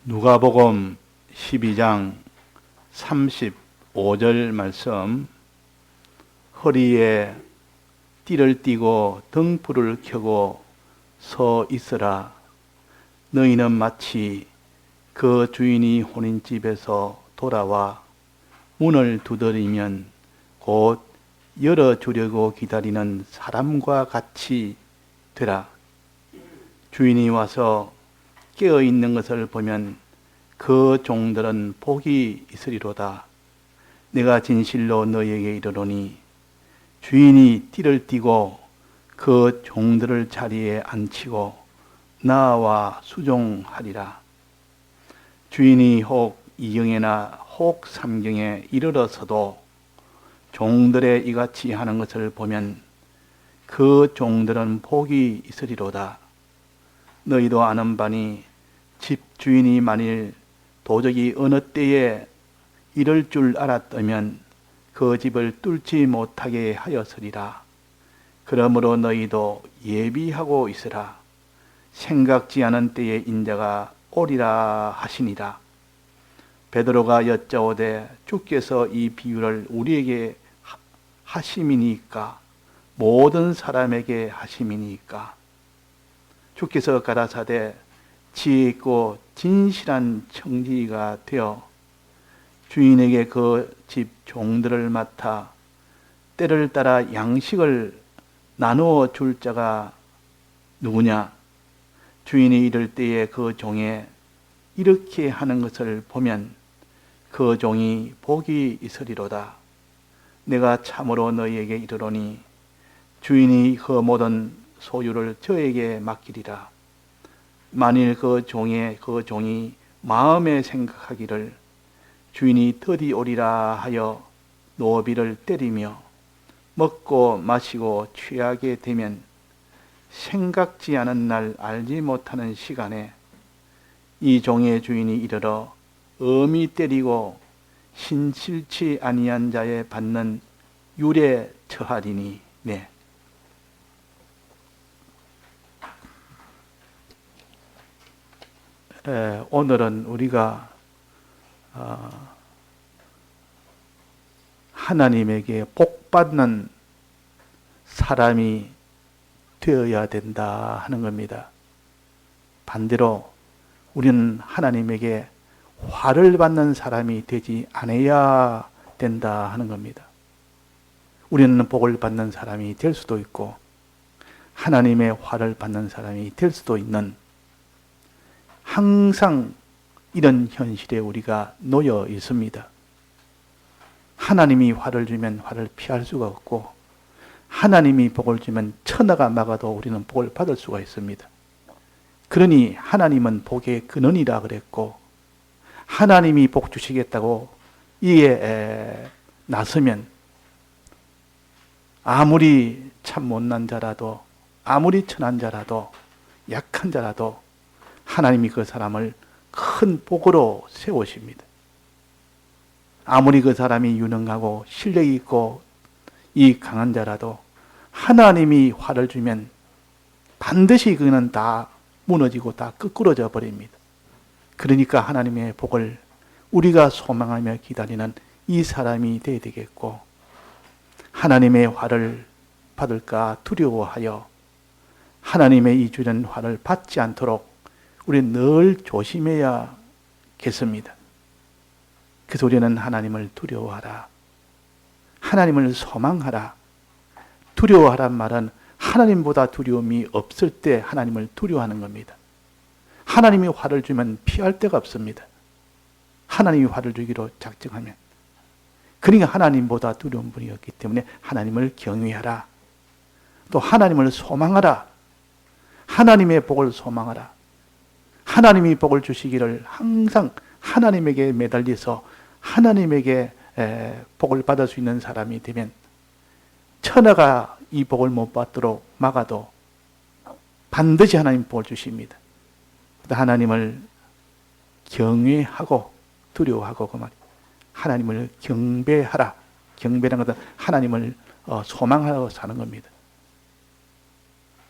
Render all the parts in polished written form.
누가복음 12장 35절 말씀. 허리에 띠를 띠고 등불을 켜고 서 있으라. 너희는 마치 그 주인이 혼인집에서 돌아와 문을 두드리면 곧 열어주려고 기다리는 사람과 같이 되라. 주인이 와서 깨어있는 것을 보면 그 종들은 복이 있으리로다. 내가 진실로 너희에게 이르노니 주인이 띠를 띠고 그 종들을 자리에 앉히고 나와 수종하리라. 주인이 혹 이경에나 혹 삼경에 이르러서도 종들의 이같이 하는 것을 보면 그 종들은 복이 있으리로다. 너희도 아는 바니 집 주인이 만일 도적이 어느 때에 이럴 줄 알았다면 그 집을 뚫지 못하게 하였으리라. 그러므로 너희도 예비하고 있으라. 생각지 않은 때에 인자가 오리라 하시니라. 베드로가 여짜오되 주께서 이 비유를 우리에게 하심이니까 모든 사람에게 하심이니까. 주께서 가라사대 지혜 있고 진실한 청지기가 되어 주인에게 그 집 종들을 맡아 때를 따라 양식을 나누어 줄 자가 누구냐? 주인이 이럴 때에 그 종에 이렇게 하는 것을 보면 그 종이 복이 있으리로다. 내가 참으로 너희에게 이르노니 주인이 그 모든 소유를 저에게 맡기리라. 만일 그 종이 마음에 생각하기를 주인이 더디 오리라 하여 노비를 때리며 먹고 마시고 취하게 되면 생각지 않은 날 알지 못하는 시간에 이 종의 주인이 이르러 엄히 때리고 신실치 아니한 자에 받는 율에 처하리니. 네. 오늘은 우리가 하나님에게 복받는 사람이 되어야 된다 하는 겁니다. 반대로 우리는 하나님에게 화를 받는 사람이 되지 않아야 된다 하는 겁니다. 우리는 복을 받는 사람이 될 수도 있고 하나님의 화를 받는 사람이 될 수도 있는, 항상 이런 현실에 우리가 놓여 있습니다. 하나님이 화를 주면 화를 피할 수가 없고 하나님이 복을 주면 천하가 막아도 우리는 복을 받을 수가 있습니다. 그러니 하나님은 복의 근원이라 그랬고 하나님이 복 주시겠다고 이에 나서면 아무리 참 못난 자라도, 아무리 천한 자라도, 약한 자라도 하나님이 그 사람을 큰 복으로 세우십니다. 아무리 그 사람이 유능하고 실력이 있고 이 강한 자라도 하나님이 화를 주면 반드시 그는 다 무너지고 다 끄꾸러져 버립니다. 그러니까 하나님의 복을 우리가 소망하며 기다리는 이 사람이 되어야 되겠고, 하나님의 화를 받을까 두려워하여 하나님의 이 주는 화를 받지 않도록 우리는 늘 조심해야겠습니다. 그래서 우리는 하나님을 두려워하라. 하나님을 소망하라. 두려워하란 말은 하나님보다 두려움이 없을 때 하나님을 두려워하는 겁니다. 하나님이 화를 주면 피할 데가 없습니다. 하나님이 화를 주기로 작정하면. 그러니까 하나님보다 두려운 분이 없기 때문에 하나님을 경외하라. 또 하나님을 소망하라. 하나님의 복을 소망하라. 하나님이 복을 주시기를 항상 하나님에게 매달려서 하나님에게 복을 받을 수 있는 사람이 되면 천하가 이 복을 못 받도록 막아도 반드시 하나님 복을 주십니다. 하나님을 경외하고 두려워하고 그 말이에요. 하나님을 경배하라. 경배라는 것은 하나님을 소망하고 사는 겁니다.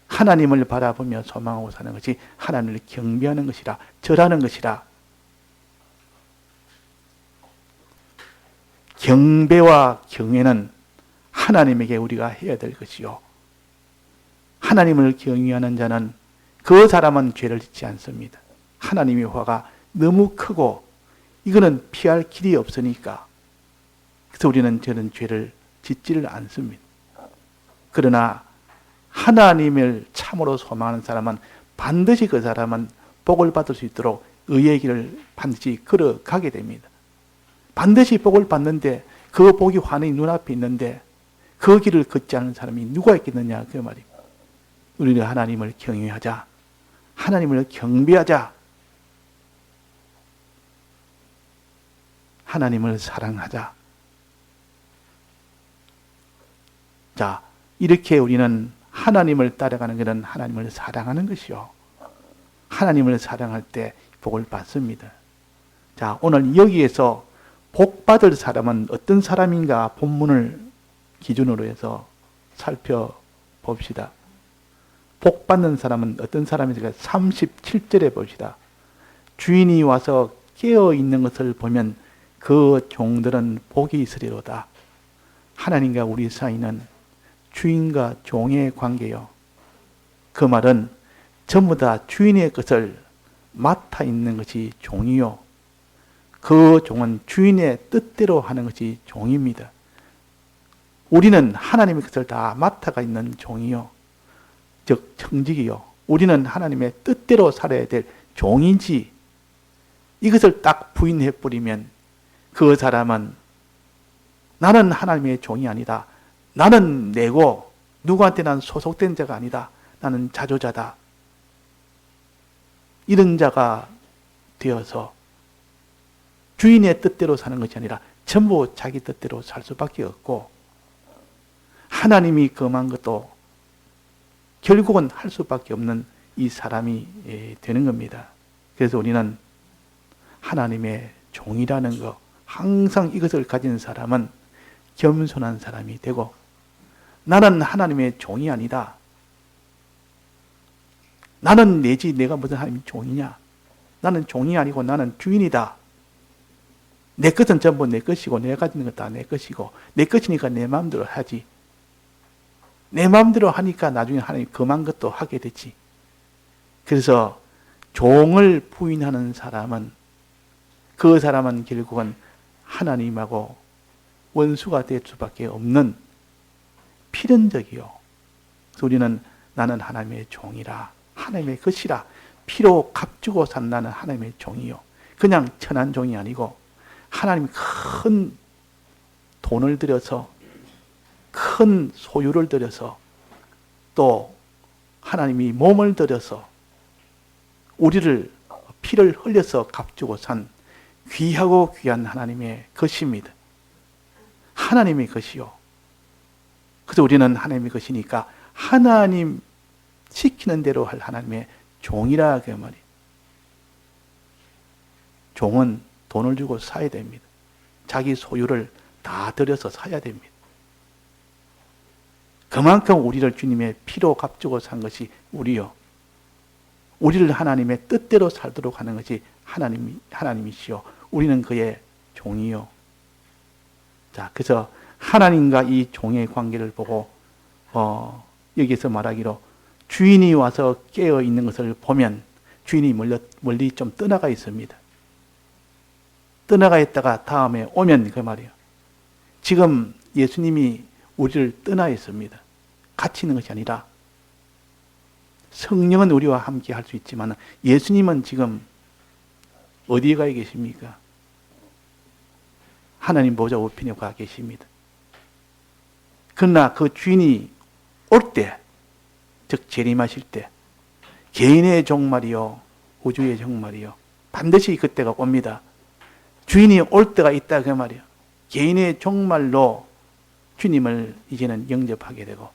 하나님을 바라보며 소망하고 사는 것이 하나님을 경배하는 것이라, 절하는 것이라, 경배와 경외는 하나님에게 우리가 해야 될 것이요. 하나님을 경외하는 자는 그 사람은 죄를 짓지 않습니다. 하나님의 화가 너무 크고 이거는 피할 길이 없으니까 그래서 우리는 저는 죄를 짓지를 않습니다. 그러나 하나님을 참으로 소망하는 사람은 반드시 그 사람은 복을 받을 수 있도록 의의 길을 반드시 걸어가게 됩니다. 반드시 복을 받는데 그 복이 환히 눈앞에 있는데 그 길을 걷지 않는 사람이 누가 있겠느냐 그 말입니다. 우리는 하나님을 경외하자. 하나님을 경배하자. 하나님을 사랑하자. 자, 이렇게 우리는 하나님을 따라가는 것은 하나님을 사랑하는 것이요. 하나님을 사랑할 때 복을 받습니다. 자, 오늘 여기에서 복 받을 사람은 어떤 사람인가 본문을 기준으로 해서 살펴봅시다. 복 받는 사람은 어떤 사람인가 37절에 봅시다. 주인이 와서 깨어 있는 것을 보면 그 종들은 복이 있으리로다. 하나님과 우리 사이는 주인과 종의 관계요. 그 말은 전부 다 주인의 것을 맡아 있는 것이 종이요. 그 종은 주인의 뜻대로 하는 것이 종입니다. 우리는 하나님의 것을 다 맡아가 있는 종이요. 즉 청직이요. 우리는 하나님의 뜻대로 살아야 될 종인지 이것을 딱 부인해 버리면 그 사람은 나는 하나님의 종이 아니다. 나는 내고 누구한테 난 소속된 자가 아니다. 나는 자조자다. 이런 자가 되어서 주인의 뜻대로 사는 것이 아니라 전부 자기 뜻대로 살 수밖에 없고 하나님이 금한 것도 결국은 할 수밖에 없는 이 사람이 되는 겁니다. 그래서 우리는 하나님의 종이라는 것, 항상 이것을 가진 사람은 겸손한 사람이 되고 나는 하나님의 종이 아니다. 나는 내지 내가 무슨 하나님의 종이냐. 나는 종이 아니고 나는 주인이다. 내 것은 전부 내 것이고 내가 가진 것 다 내 것이고 내 것이니까 내 마음대로 하지. 내 마음대로 하니까 나중에 하나님 금한 것도 하게 되지. 그래서 종을 부인하는 사람은 그 사람은 결국은 하나님하고 원수가 될 수밖에 없는 필연적이요. 그래서 우리는 나는 하나님의 종이라. 하나님의 것이라. 피로 값주고 산 나는 하나님의 종이요. 그냥 천한 종이 아니고 하나님이 큰 돈을 들여서 큰 소유를 들여서 또 하나님이 몸을 들여서 우리를 피를 흘려서 값주고 산 귀하고 귀한 하나님의 것입니다. 하나님의 것이요. 그래서 우리는 하나님의 것이니까 하나님 시키는 대로 할 하나님의 종이라 그 말이에요. 종은 돈을 주고 사야 됩니다. 자기 소유를 다 들여서 사야 됩니다. 그만큼 우리를 주님의 피로 값주고 산 것이 우리요. 우리를 하나님의 뜻대로 살도록 하는 것이 하나님이시요. 우리는 그의 종이요. 자, 그래서 하나님과 이 종의 관계를 보고 여기서 말하기로 주인이 와서 깨어 있는 것을 보면 주인이 멀리 좀 떠나가 있습니다. 떠나가 있다가 다음에 오면 그 말이에요. 지금 예수님이 우리를 떠나 있습니다. 같이 있는 것이 아니라 성령은 우리와 함께 할 수 있지만 예수님은 지금 어디에 가 계십니까? 하나님 보좌 우편에 가 계십니다. 그러나 그 주인이 올 때, 즉 재림하실 때 개인의 종말이요 우주의 종말이요 반드시 그때가 옵니다. 주인이 올 때가 있다 그 말이에요. 개인의 종말로 주님을 이제는 영접하게 되고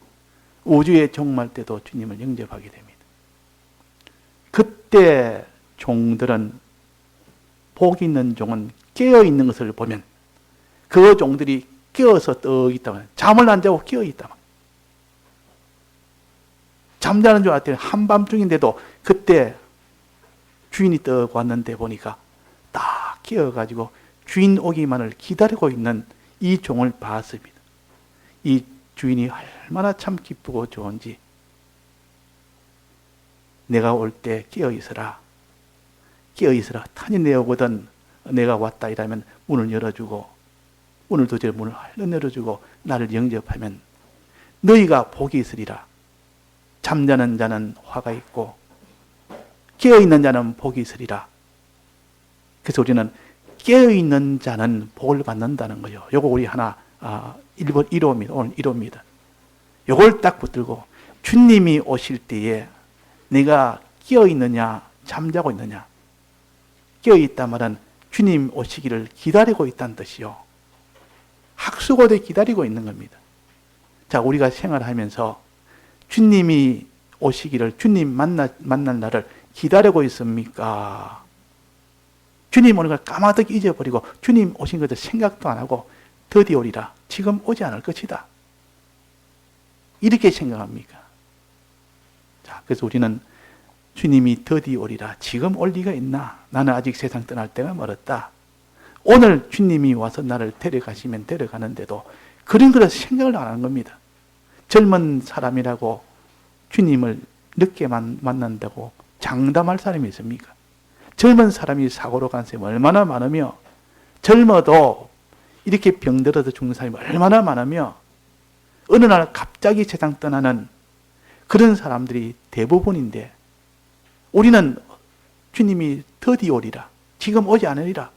우주의 종말 때도 주님을 영접하게 됩니다. 그때 종들은 복 있는 종은 깨어 있는 것을 보면 그 종들이 깨어서 떠 있다면 잠을 안 자고 깨어 있다면 잠자는 줄 알았더니 한밤중인데도 그때 주인이 떠 왔는데 보니까 딱 깨어가지고 주인 오기만을 기다리고 있는 이 종을 봤습니다. 이 주인이 얼마나 참 기쁘고 좋은지. 내가 올 때 깨어있으라. 깨어있으라. 탄이 내오거든 내가 왔다 이라면 문을 열어주고, 문을 도저히 문을 얼른 열어주고 나를 영접하면 너희가 복이 있으리라. 잠자는 자는 화가 있고 깨어있는 자는 복이 있으리라. 그래서 우리는 깨어있는 자는 복을 받는다는 거예요. 요거 우리 하나 1번 1호입니다. 오늘 1호입니다. 요걸 딱 붙들고 주님이 오실 때에 내가 깨어있느냐 잠자고 있느냐. 깨어있단 말은 주님 오시기를 기다리고 있다는 뜻이요. 학수고대 기다리고 있는 겁니다. 자, 우리가 생활하면서 주님이 오시기를, 주님 만날 날을 기다리고 있습니까? 주님 오는 걸 까마득히 잊어버리고 주님 오신 것을 생각도 안 하고 더디 오리라. 지금 오지 않을 것이다. 이렇게 생각합니까? 자, 그래서 우리는 주님이 더디 오리라. 지금 올 리가 있나? 나는 아직 세상 떠날 때가 멀었다. 오늘 주님이 와서 나를 데려가시면 데려가는데도 그런 것을 생각을 안 하는 겁니다. 젊은 사람이라고 주님을 늦게 만난다고 장담할 사람이 있습니까? 젊은 사람이 사고로 간 사람이 얼마나 많으며, 젊어도 이렇게 병들어서 죽는 사람이 얼마나 많으며, 어느 날 갑자기 세상 떠나는 그런 사람들이 대부분인데, 우리는 주님이 더디 오리라. 지금 오지 않으리라.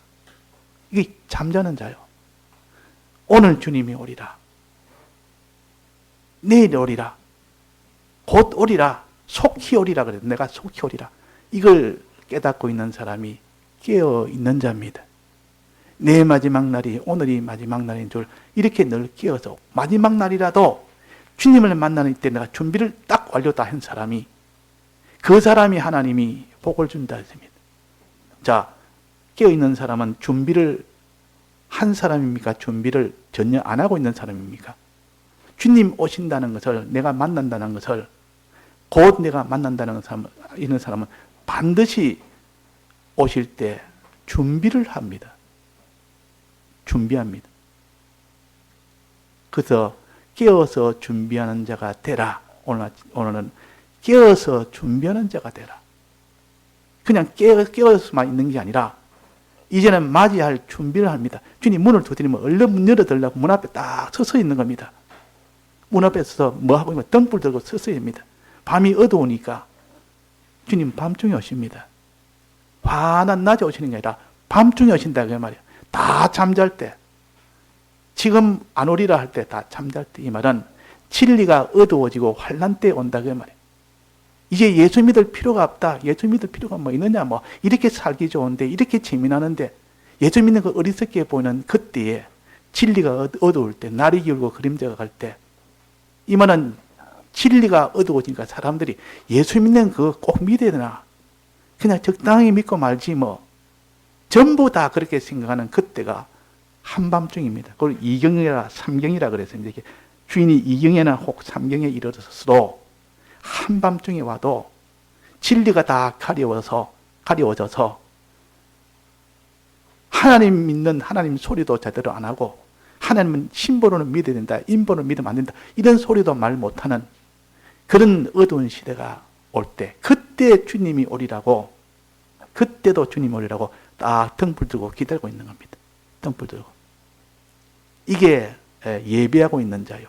이게 잠자는 자요. 오늘 주님이 오리라. 내일 오리라. 곧 오리라. 속히 오리라 그래요. 내가 속히 오리라. 이걸 깨닫고 있는 사람이 깨어 있는 자입니다. 내 마지막 날이 오늘이 마지막 날인 줄 이렇게 늘 깨어서 마지막 날이라도 주님을 만나는 때 내가 준비를 딱 완료다 한 사람이, 그 사람이 하나님이 복을 준다 했습니다. 자, 깨어있는 사람은 준비를 한 사람입니까? 준비를 전혀 안 하고 있는 사람입니까? 주님 오신다는 것을, 내가 만난다는 것을, 곧 내가 만난다는 사람, 있는 사람은 반드시 오실 때 준비를 합니다. 준비합니다. 그래서 깨어서 준비하는 자가 되라. 오늘은 깨어서 준비하는 자가 되라. 그냥 깨어서만 있는 게 아니라 이제는 맞이할 준비를 합니다. 주님 문을 두드리면 얼른 문 열어달라고 문 앞에 딱 서서 있는 겁니다. 문 앞에 서서 뭐 하고 있는 등불 들고 서서 있습니다. 밤이 어두우니까 주님 밤중에 오십니다. 환한 낮에 오시는 게 아니라 밤중에 오신다 그 말이에요. 다 잠잘 때, 지금 안 오리라 할 때 다 잠잘 때, 이 말은 진리가 어두워지고 환난 때 온다 그 말이에요. 이제 예수 믿을 필요가 없다. 예수 믿을 필요가 뭐 있느냐, 뭐 이렇게 살기 좋은데, 이렇게 재미나는데, 예수 믿는 거 어리석게 보이는 그때에, 진리가 어두울 때, 날이 길고 그림자가 갈 때, 이 말은 진리가 어두워지니까 사람들이 예수 믿는 그거 꼭 믿어야 되나? 그냥 적당히 믿고 말지 뭐. 전부 다 그렇게 생각하는 그때가 한밤중입니다. 그걸 이경이라 삼경이라 그랬습니다. 이게 주인이 이경에나 혹 삼경에 이르렀어도 한밤중에 와도 진리가 다 가려워져서 하나님 믿는 하나님 소리도 제대로 안 하고, 하나님은 신보로는 믿어야 된다, 인보로는 믿으면 안 된다, 이런 소리도 말 못하는 그런 어두운 시대가 올 때, 그때 주님이 오리라고, 그때도 주님이 오리라고 딱 등불 들고 기다리고 있는 겁니다. 등불 들고. 이게 예배하고 있는 자요.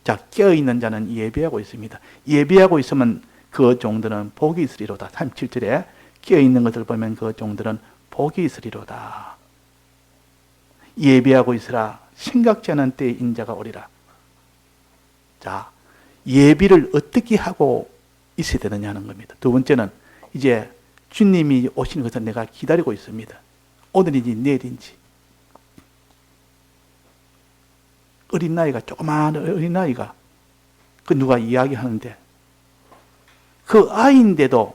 자, 깨어있는 자는 예배하고 있습니다. 예배하고 있으면 그 종들은 복이 있으리로다. 37절에 깨어있는 것을 보면 그 종들은 복이 있으리로다. 예배하고 있으라. 생각지 않은 때에 인자가 오리라. 자, 예비를 어떻게 하고 있어야 되느냐는 겁니다. 두 번째는 이제 주님이 오시는 것을 내가 기다리고 있습니다. 오늘인지 내일인지. 어린아이가, 조그마한 어린아이가, 그 누가 이야기하는데, 그 아이인데도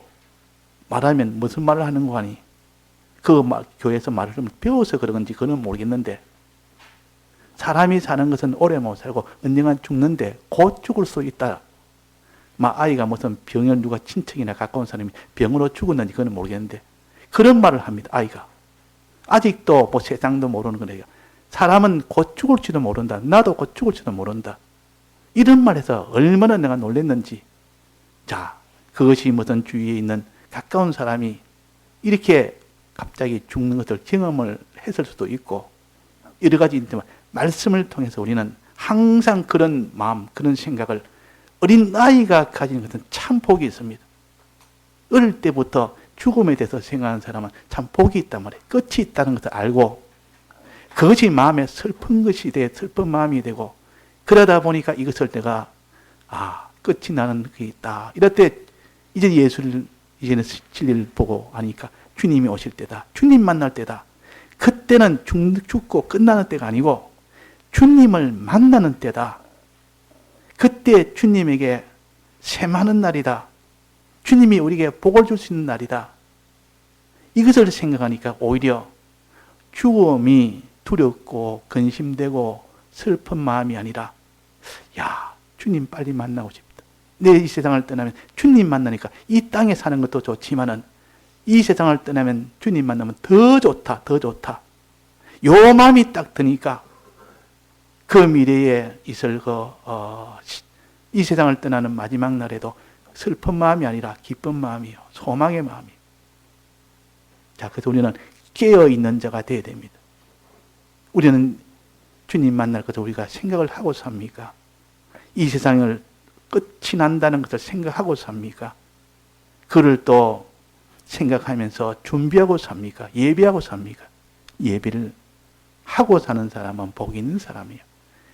말하면 무슨 말을 하는 거 아니? 그 교회에서 말을 배워서 그런 건지 그건 모르겠는데, 사람이 사는 것은 오래 못 살고 언젠간 죽는데 곧 죽을 수 있다. 아이가 무슨 병을 누가 친척이나 가까운 사람이 병으로 죽었는지 그건 모르겠는데, 그런 말을 합니다. 아이가. 아직도 뭐 세상도 모르는 거예요. 사람은 곧 죽을지도 모른다. 나도 곧 죽을지도 모른다. 이런 말에서 얼마나 내가 놀랐는지. 자, 그것이 무슨 주위에 있는 가까운 사람이 이렇게 갑자기 죽는 것을 경험을 했을 수도 있고 여러 가지 있지만 말씀을 통해서 우리는 항상 그런 마음, 그런 생각을 어린 아이가 가진 것은 참 복이 있습니다. 어릴 때부터 죽음에 대해서 생각하는 사람은 참 복이 있단 말이에요. 끝이 있다는 것을 알고 그것이 마음에 슬픈 것이 돼 슬픈 마음이 되고 그러다 보니까 이것을 내가 끝이 나는 게 있다. 이럴 때 이제 이제는 진리를 보고 하니까 주님이 오실 때다. 주님 만날 때다. 그때는 죽고 끝나는 때가 아니고 주님을 만나는 때다. 그때 주님에게 샘하는 날이다. 주님이 우리에게 복을 줄 수 있는 날이다. 이것을 생각하니까 오히려 죽음이 두렵고 근심되고 슬픈 마음이 아니라 주님 빨리 만나고 싶다. 내 이 세상을 떠나면 주님 만나니까 이 땅에 사는 것도 좋지만은 이 세상을 떠나면 주님 만나면 더 좋다. 더 좋다. 요 마음이 딱 드니까 그 미래에 있을 이 세상을 떠나는 마지막 날에도 슬픈 마음이 아니라 기쁜 마음이요. 소망의 마음이요. 자, 그래서 우리는 깨어있는 자가 되어야 됩니다. 우리는 주님 만날 것을 우리가 생각을 하고 삽니까? 이 세상을 끝이 난다는 것을 생각하고 삽니까? 그를 또 생각하면서 준비하고 삽니까? 예비하고 삽니까? 예비를 하고 사는 사람은 복이 있는 사람이에요.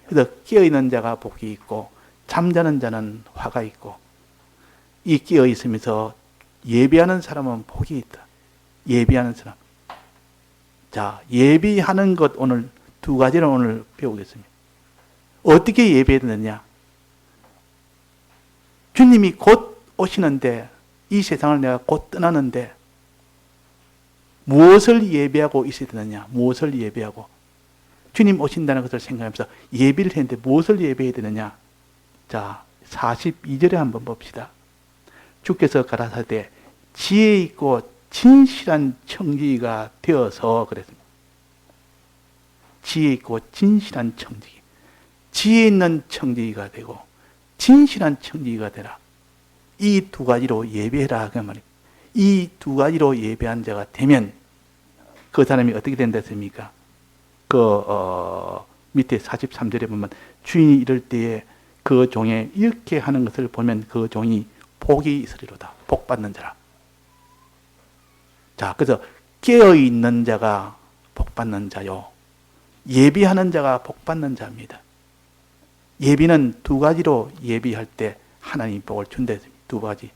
그래서 깨어있는 자가 복이 있고 잠자는 자는 화가 있고 이 깨어있으면서 예비하는 사람은 복이 있다. 예비하는 사람. 자, 예비하는 것 오늘 두 가지를 오늘 배우겠습니다. 어떻게 예비해야 되느냐? 주님이 곧 오시는데 이 세상을 내가 곧 떠나는데 무엇을 예비하고 있어야 되느냐? 무엇을 예비하고? 주님 오신다는 것을 생각하면서 예비를 했는데 무엇을 예비해야 되느냐? 자, 42절에 한번 봅시다. 주께서 가라사대 지혜 있고 진실한 청지기가 되어서 그랬습니다. 지혜 있고 진실한 청지기. 지혜 있는 청지기가 되고 진실한 청지기가 되라. 이 두 가지로 예배해라 그 말입니다. 이 두 가지로 예배한 자가 되면 그 사람이 어떻게 된다 했습니까? 밑에 43절에 보면 주인이 이럴 때에 그 종에 이렇게 하는 것을 보면 그 종이 복이 있으리로다. 복 받는 자라. 자, 그래서 깨어있는 자가 복 받는 자요. 예비하는 자가 복 받는 자입니다. 예비는 두 가지로 예비할 때 하나님 복을 준다 했습니다. 두 가지.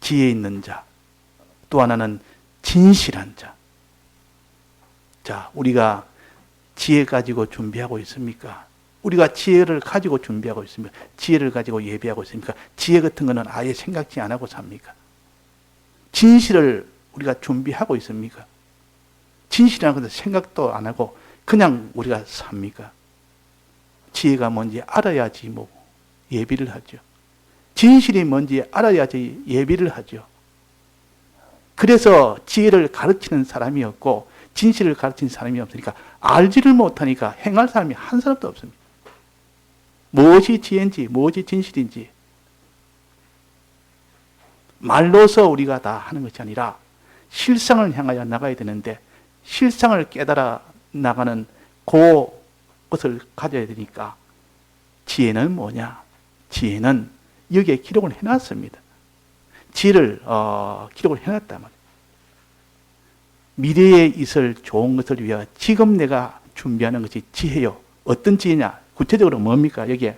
지혜 있는 자, 또 하나는 진실한 자. 자, 우리가 지혜 가지고 준비하고 있습니까? 우리가 지혜를 가지고 준비하고 있습니까? 지혜를 가지고 예비하고 있습니까? 지혜 같은 거는 아예 생각지 안 하고 삽니까? 진실을 우리가 준비하고 있습니까? 진실이라는 것은 생각도 안 하고 그냥 우리가 삽니까? 지혜가 뭔지 알아야지 뭐 예비를 하죠. 진실이 뭔지 알아야지 예비를 하죠. 그래서 지혜를 가르치는 사람이 없고 진실을 가르치는 사람이 없으니까 알지를 못하니까 행할 사람이 한 사람도 없습니다. 무엇이 지혜인지 무엇이 진실인지 말로서 우리가 다 하는 것이 아니라 실상을 향하여 나가야 되는데 실상을 깨달아 나가는 그것을 가져야 되니까 지혜는 뭐냐? 지혜는 여기에 기록을 해놨습니다. 지혜를 기록을 해놨단 말이에요. 미래에 있을 좋은 것을 위하여 지금 내가 준비하는 것이 지혜요. 어떤 지혜냐? 구체적으로 뭡니까? 여기에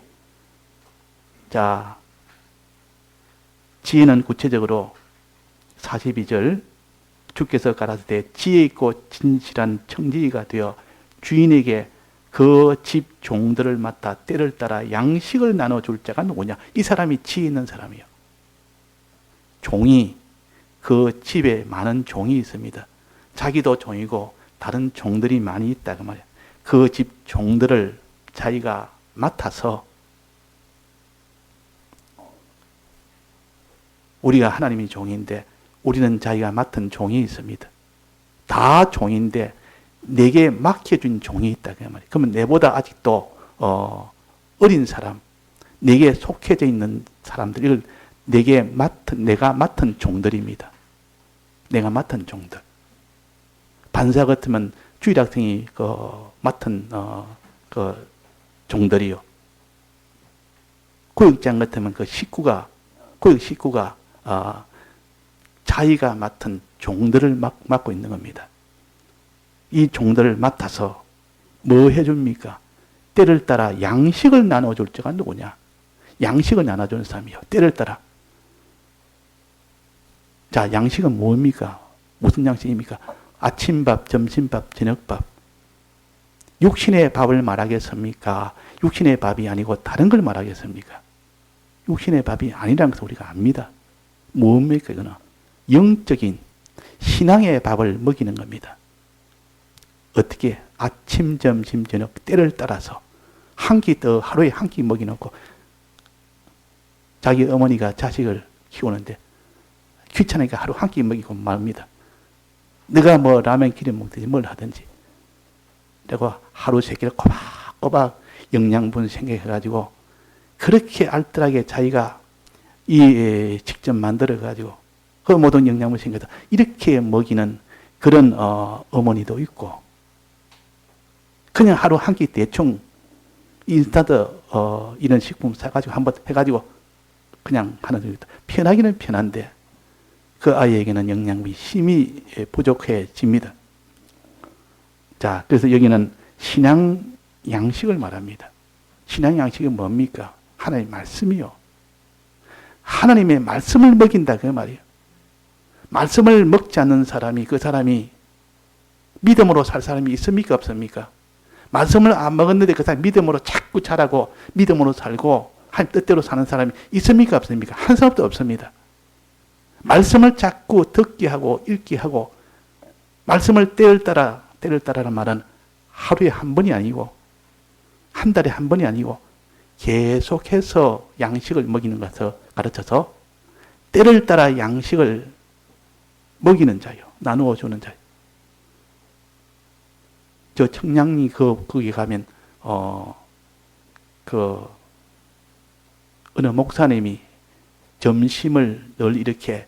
자, 지혜는 구체적으로 42절 주께서 가라사대 지혜 있고 진실한 청지기가 되어 주인에게 그 집 종들을 맡아 때를 따라 양식을 나눠줄 자가 누구냐? 이 사람이 지혜 있는 사람이요. 종이 그 집에 많은 종이 있습니다. 자기도 종이고 다른 종들이 많이 있다 그 말이야. 그 집 종들을 자기가 맡아서 우리가 하나님이 종인데 우리는 자기가 맡은 종이 있습니다. 다 종인데 내게 맡겨준 종이 있다 그 말이에요. 그러면 내보다 아직도 어린 사람, 내게 속해져 있는 사람들, 이걸 내가 맡은 종들입니다. 내가 맡은 종들. 반사 같으면 주일학생이 맡은 종들이요. 구역장 같으면 구역 식구가 자기가 맡은 종들을 맡고 있는 겁니다. 이 종들을 맡아서 뭐 해줍니까? 때를 따라 양식을 나눠줄 자가 누구냐? 양식을 나눠주는 사람이요. 때를 따라. 자, 양식은 뭡니까? 무슨 양식입니까? 아침밥, 점심밥, 저녁밥. 육신의 밥을 말하겠습니까? 육신의 밥이 아니고 다른 걸 말하겠습니까? 육신의 밥이 아니라는 것을 우리가 압니다. 뭡니까, 이거는? 영적인 신앙의 밥을 먹이는 겁니다. 어떻게? 아침, 점심, 저녁 때를 따라서 한 끼 더 하루에 한 끼 먹이놓고 자기 어머니가 자식을 키우는데 귀찮으니까 하루 한 끼 먹이고 말합니다. 네가 뭐 라면 기름 먹든지 뭘 하든지. 그리고 하루 세 끼를 꼬박꼬박 영양분 생각해가지고 그렇게 알뜰하게 자기가 직접 만들어가지고 그 모든 영양분 생겨서 이렇게 먹이는 그런 어머니도 있고 그냥 하루 한 끼 대충 인스턴트 이런 식품 사가지고 한번 해가지고 그냥 하는 중이다. 편하기는 편한데 그 아이에게는 영양분이 심히 부족해집니다. 자, 그래서 여기는 신앙 양식을 말합니다. 신앙 양식이 뭡니까? 하나님의 말씀이요. 하나님의 말씀을 먹인다 그 말이에요. 말씀을 먹지 않는 사람이 그 사람이 믿음으로 살 사람이 있습니까? 없습니까? 말씀을 안 먹었는데 그 사람이 믿음으로 자꾸 자라고 믿음으로 살고 하나님 뜻대로 사는 사람이 있습니까? 없습니까? 한 사람도 없습니다. 말씀을 자꾸 듣게 하고 읽게 하고 말씀을 때를 따라라는 말은 하루에 한 번이 아니고 한 달에 한 번이 아니고 계속해서 양식을 먹이는 것을 가르쳐서 때를 따라 양식을 먹이는 자요. 나누어 주는 자요. 저 청량리 거기 가면 어느 목사님이 점심을 늘 이렇게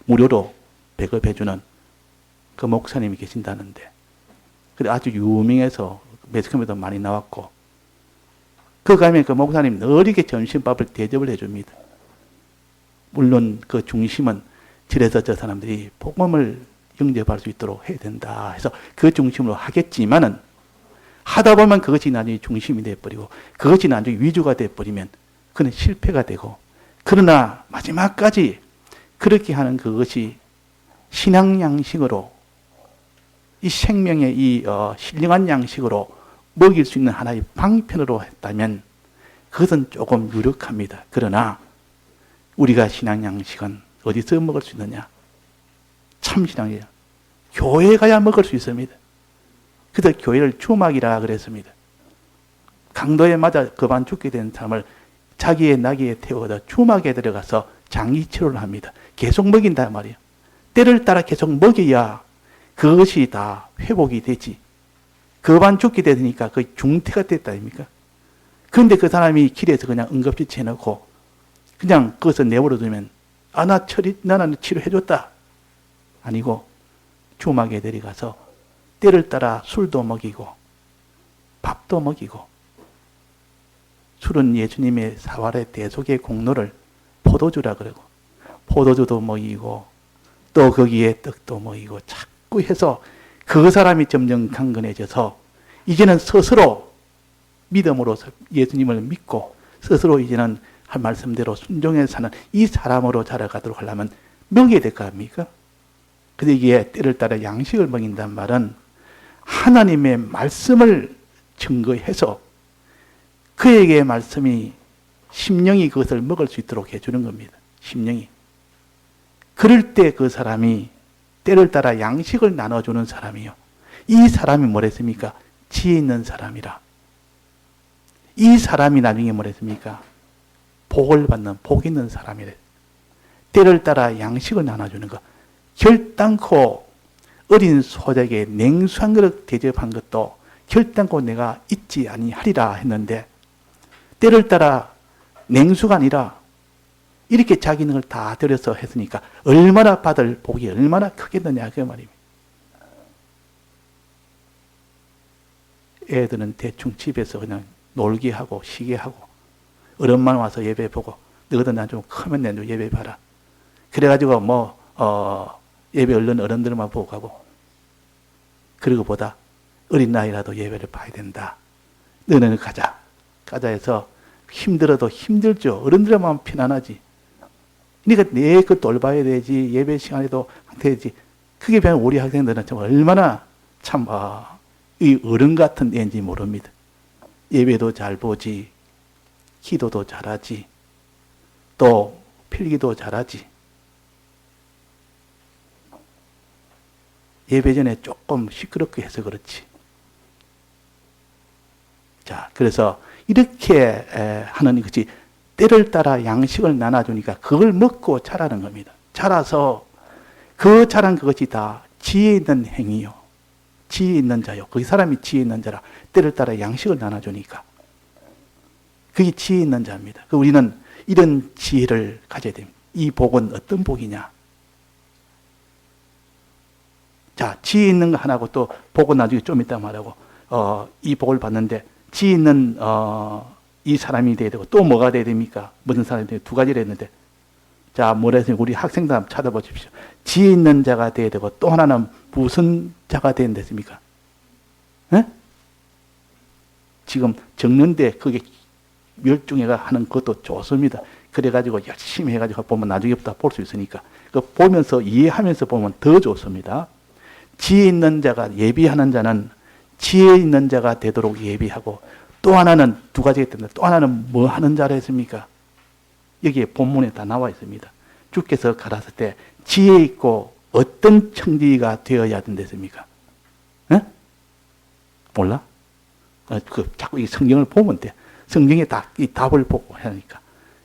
무료로 배급해주는 그 목사님이 계신다는데, 그래 아주 유명해서 매스컴에도 많이 나왔고, 그 가면 그 목사님 늘 이렇게 점심밥을 대접을 해줍니다. 물론 그 중심은 절에서 저 사람들이 복음을 영접할 수 있도록 해야 된다 해서 그 중심으로 하겠지만은 하다 보면 그것이 나중에 중심이 돼버리고 그것이 나중에 위주가 돼버리면 그는 실패가 되고, 그러나 마지막까지 그렇게 하는 그것이 신앙 양식으로 이 생명의 이 신령한 양식으로 먹일 수 있는 하나의 방편으로 했다면 그것은 조금 유력합니다. 그러나 우리가 신앙 양식은 어디서 먹을 수 있느냐? 참 신앙이에요. 교회에 가야 먹을 수 있습니다. 그래서 교회를 주막이라 그랬습니다. 강도에 맞아 그만 죽게 된 사람을 자기의 나귀에 태워다 주막에 들어가서 장기 치료를 합니다. 계속 먹인단 말이에요. 때를 따라 계속 먹여야 그것이 다 회복이 되지. 그만 죽게 되니까 거의 중태가 됐다 아닙니까? 그런데 그 사람이 길에서 그냥 응급실 채놓고 그냥 그것을 내버려 두면 나는 치료해줬다. 아니고 주막에 데려가서 때를 따라 술도 먹이고 밥도 먹이고, 술은 예수님의 사활의 대속의 공로를 포도주라 그러고 포도주도 먹이고 또 거기에 떡도 먹이고 자꾸 해서 그 사람이 점점 강건해져서 이제는 스스로 믿음으로 예수님을 믿고 스스로 이제는 할 말씀대로 순종해 사는 이 사람으로 자라가도록 하려면 먹여야 될 거 아닙니까? 근데 이게 때를 따라 양식을 먹인다는 말은 하나님의 말씀을 증거해서 그에게 말씀이 심령이 그것을 먹을 수 있도록 해주는 겁니다. 심령이. 그럴 때 그 사람이 때를 따라 양식을 나눠주는 사람이요. 이 사람이 뭐랬습니까? 지혜 있는 사람이라. 이 사람이 나중에 뭐랬습니까? 복을 받는 복 있는 사람이래. 때를 따라 양식을 나눠주는 것. 결단코 어린 소작에 냉수 한 그릇 대접한 것도 결단코 내가 잊지 아니하리라 했는데, 때를 따라 냉수가 아니라 이렇게 자기 있는 걸 다 들여서 했으니까 얼마나 받을 복이 얼마나 크겠느냐 그 말입니다. 애들은 대충 집에서 그냥 놀게 하고 쉬게 하고, 어른만 와서 예배 보고, 너희들 난 좀 크면 내도 예배 봐라. 그래가지고 예배 얼른 어른들만 보고 가고, 그리고 보다 어린 나이라도 예배를 봐야 된다. 너네는 가자 해서, 힘들어도 힘들죠. 어른들의 마음 편안하지. 그러니까 내 그 돌봐야 되지, 예배 시간에도 되지. 그게 배운 우리 학생들은 참 얼마나 참 이 어른 같은 애인지 모릅니다. 예배도 잘 보지, 기도도 잘하지, 또 필기도 잘하지. 예배 전에 조금 시끄럽게 해서 그렇지. 자, 그래서 이렇게 하는 것이 때를 따라 양식을 나눠주니까 그걸 먹고 자라는 겁니다. 자라서 그 자란 그것이 다 지혜 있는 행위요. 지혜 있는 자요. 그 사람이 지혜 있는 자라. 때를 따라 양식을 나눠주니까. 그게 지혜 있는 자입니다. 우리는 이런 지혜를 가져야 됩니다. 이 복은 어떤 복이냐? 자, 지혜 있는 거 하나고 또 복은 나중에 좀 이따 말하고, 이 복을 받는데 지혜 있는 이 사람이 돼야 되고 또 뭐가 돼야 됩니까? 무슨 사람이 돼야 두 가지를 했는데, 자, 뭐라 해서 우리 학생들 한번 찾아보십시오. 지혜 있는 자가 돼야 되고 또 하나는 무슨 자가 돼야 됐습니까? 에? 지금 적는데 그게 멸중해가 하는 것도 좋습니다. 그래가지고 열심히 해가지고 보면 나중에부터 볼 수 있으니까 그 보면서 이해하면서 보면 더 좋습니다. 지혜 있는 자가 예비하는 자는 지혜 있는 자가 되도록 예비하고, 또 하나는 두 가지가 있는데 또 하나는 뭐 하는 자라 했습니까? 여기에 본문에 다 나와 있습니다. 주께서 가라사대 때 지혜 있고 어떤 청지가 되어야 된댔습니까? 몰라? 자꾸 이 성경을 보면 돼. 성경에 이 답을 보고 하니까.